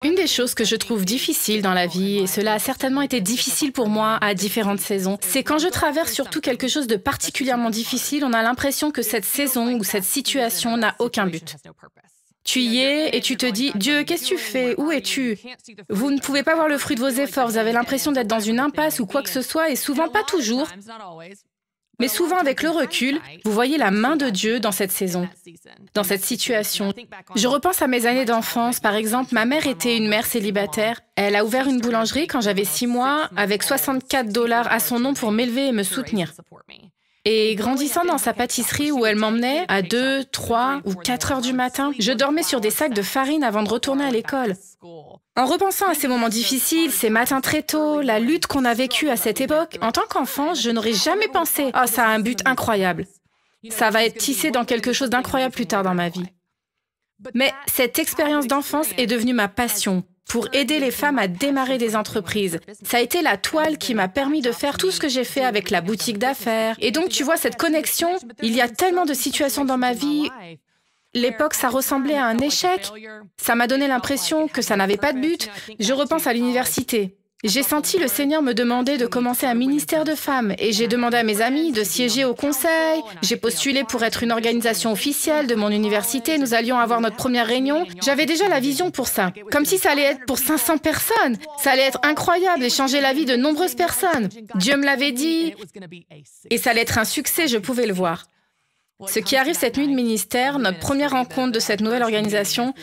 Une des choses que je trouve difficile dans la vie, et cela a certainement été difficile pour moi à différentes saisons, c'est quand je traverse surtout quelque chose de particulièrement difficile, on a l'impression que cette saison ou cette situation n'a aucun but. Tu y es et tu te dis, Dieu, qu'est-ce que tu fais? Où es-tu? Vous ne pouvez pas voir le fruit de vos efforts, vous avez l'impression d'être dans une impasse ou quoi que ce soit, et souvent pas toujours, mais souvent avec le recul, vous voyez la main de Dieu dans cette saison, dans cette situation. Je repense à mes années d'enfance, par exemple, ma mère était une mère célibataire. Elle a ouvert une boulangerie quand j'avais 6 mois, avec 64 $ à son nom pour m'élever et me soutenir. Et grandissant dans sa pâtisserie où elle m'emmenait à 2, 3 ou 4 heures du matin, je dormais sur des sacs de farine avant de retourner à l'école. En repensant à ces moments difficiles, ces matins très tôt, la lutte qu'on a vécue à cette époque, en tant qu'enfant, je n'aurais jamais pensé « Ah, ça a un but incroyable. Ça va être tissé dans quelque chose d'incroyable plus tard dans ma vie. » Mais cette expérience d'enfance est devenue ma passion pour aider les femmes à démarrer des entreprises. Ça a été la toile qui m'a permis de faire tout ce que j'ai fait avec la boutique d'affaires. Et donc, tu vois, cette connexion, il y a tellement de situations dans ma vie. L'époque, ça ressemblait à un échec. Ça m'a donné l'impression que ça n'avait pas de but. Je repense à l'université. J'ai senti le Seigneur me demander de commencer un ministère de femmes et j'ai demandé à mes amis de siéger au conseil. J'ai postulé pour être une organisation officielle de mon université. Nous allions avoir notre première réunion. J'avais déjà la vision pour ça. Comme si ça allait être pour 500 personnes. Ça allait être incroyable et changer la vie de nombreuses personnes. Dieu me l'avait dit. Et ça allait être un succès, je pouvais le voir. Ce qui arrive cette nuit de ministère, notre première rencontre de cette nouvelle organisation,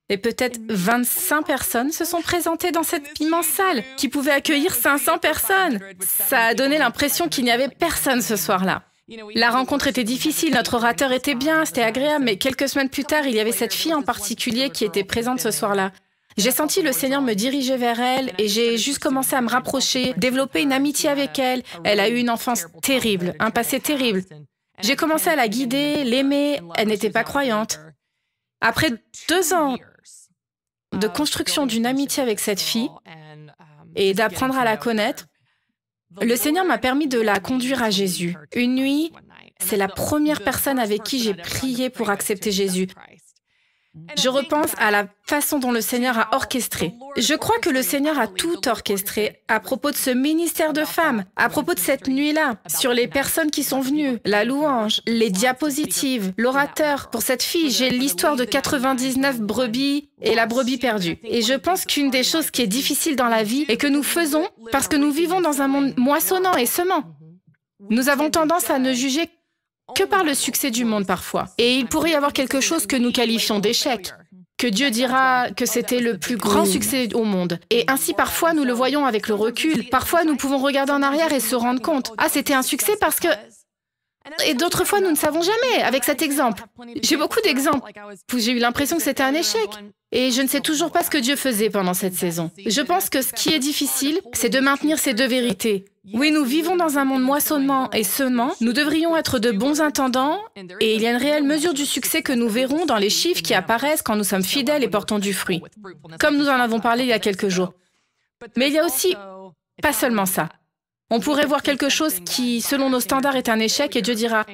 et peut-être 25 personnes se sont présentées dans cette immense salle qui pouvait accueillir 500 personnes. Ça a donné l'impression qu'il n'y avait personne ce soir-là. La rencontre était difficile, notre orateur était bien, c'était agréable, mais quelques semaines plus tard, il y avait cette fille en particulier qui était présente ce soir-là. J'ai senti le Seigneur me diriger vers elle et j'ai juste commencé à me rapprocher, développer une amitié avec elle. Elle a eu une enfance terrible, un passé terrible. J'ai commencé à la guider, l'aimer, elle n'était pas croyante. Après 2 ans de construction d'une amitié avec cette fille et d'apprendre à la connaître, le Seigneur m'a permis de la conduire à Jésus. Une nuit, c'est la première personne avec qui j'ai prié pour accepter Jésus. Je repense à la façon dont le Seigneur a orchestré. Je crois que le Seigneur a tout orchestré à propos de ce ministère de femmes, à propos de cette nuit-là, sur les personnes qui sont venues, la louange, les diapositives, l'orateur. Pour cette fille, j'ai l'histoire de 99 brebis et la brebis perdue. Et je pense qu'une des choses qui est difficile dans la vie et que nous faisons parce que nous vivons dans un monde moissonnant et semant. Nous avons tendance à ne juger que par le succès du monde parfois. Et il pourrait y avoir quelque chose que nous qualifions d'échec, que Dieu dira que c'était le plus grand succès au monde. Et ainsi, parfois, nous le voyons avec le recul. Parfois, nous pouvons regarder en arrière et se rendre compte, ah, c'était un succès parce que... Et d'autres fois, nous ne savons jamais, avec cet exemple. J'ai beaucoup d'exemples où j'ai eu l'impression que c'était un échec. Et je ne sais toujours pas ce que Dieu faisait pendant cette saison. Je pense que ce qui est difficile, c'est de maintenir ces 2 vérités. Oui, nous vivons dans un monde moissonnement et semant. Nous devrions être de bons intendants et il y a une réelle mesure du succès que nous verrons dans les chiffres qui apparaissent quand nous sommes fidèles et portons du fruit, comme nous en avons parlé il y a quelques jours. Mais il y a aussi pas seulement ça. On pourrait voir quelque chose qui, selon nos standards, est un échec et Dieu dira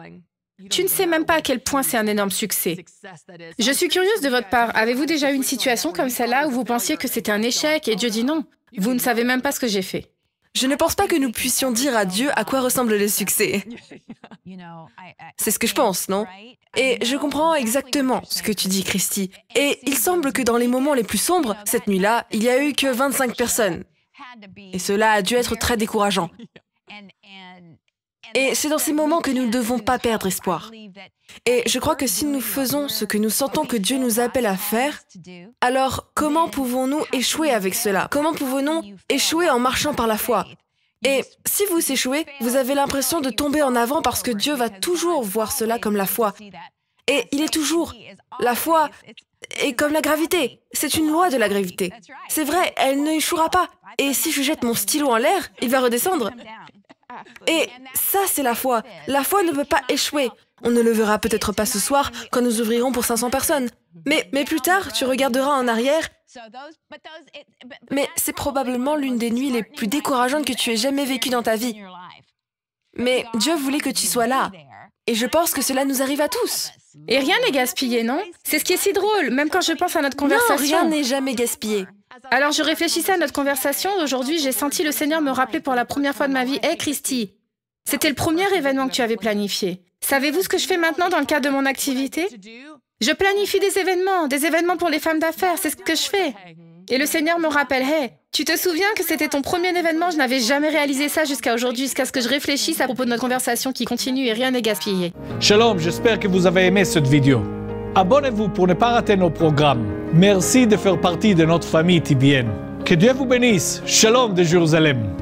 « Tu ne sais même pas à quel point c'est un énorme succès. » Je suis curieuse de votre part. Avez-vous déjà eu une situation comme celle-là où vous pensiez que c'était un échec et Dieu dit non? Vous ne savez même pas ce que j'ai fait. Je ne pense pas que nous puissions dire à Dieu à quoi ressemble le succès. C'est ce que je pense, non? Et je comprends exactement ce que tu dis, Christy. Et il semble que dans les moments les plus sombres, cette nuit-là, il n'y a eu que 25 personnes. Et cela a dû être très décourageant. Et c'est dans ces moments que nous ne devons pas perdre espoir. Et je crois que si nous faisons ce que nous sentons que Dieu nous appelle à faire, alors comment pouvons-nous échouer avec cela? Comment pouvons-nous échouer en marchant par la foi? Et si vous échouez, vous avez l'impression de tomber en avant parce que Dieu va toujours voir cela comme la foi. Et il est toujours. La foi est comme la gravité. C'est une loi de la gravité. C'est vrai, elle ne échouera pas. Et si je jette mon stylo en l'air, il va redescendre. Et ça, c'est la foi. La foi ne peut pas échouer. On ne le verra peut-être pas ce soir quand nous ouvrirons pour 500 personnes. Mais plus tard, tu regarderas en arrière. Mais c'est probablement l'une des nuits les plus décourageantes que tu aies jamais vécues dans ta vie. Mais Dieu voulait que tu sois là. Et je pense que cela nous arrive à tous. Et rien n'est gaspillé, non? C'est ce qui est si drôle, même quand je pense à notre Non, conversation. rien n'est jamais gaspillé. Alors je réfléchissais à notre conversation d'aujourd'hui, j'ai senti le Seigneur me rappeler pour la première fois de ma vie, « Hey Christy, c'était le premier événement que tu avais planifié. Savez-vous ce que je fais maintenant dans le cadre de mon activité? Je planifie des événements pour les femmes d'affaires, c'est ce que je fais. » Et le Seigneur me rappelle, « Hey, tu te souviens que c'était ton premier événement? Je n'avais jamais réalisé ça jusqu'à aujourd'hui, jusqu'à ce que je réfléchisse à propos de notre conversation qui continue et rien n'est gaspillé. » Shalom, j'espère que vous avez aimé cette vidéo. Abonnez-vous pour ne pas rater nos programmes. Merci de faire partie de notre famille TBN. Que Dieu vous bénisse. Shalom de Jérusalem.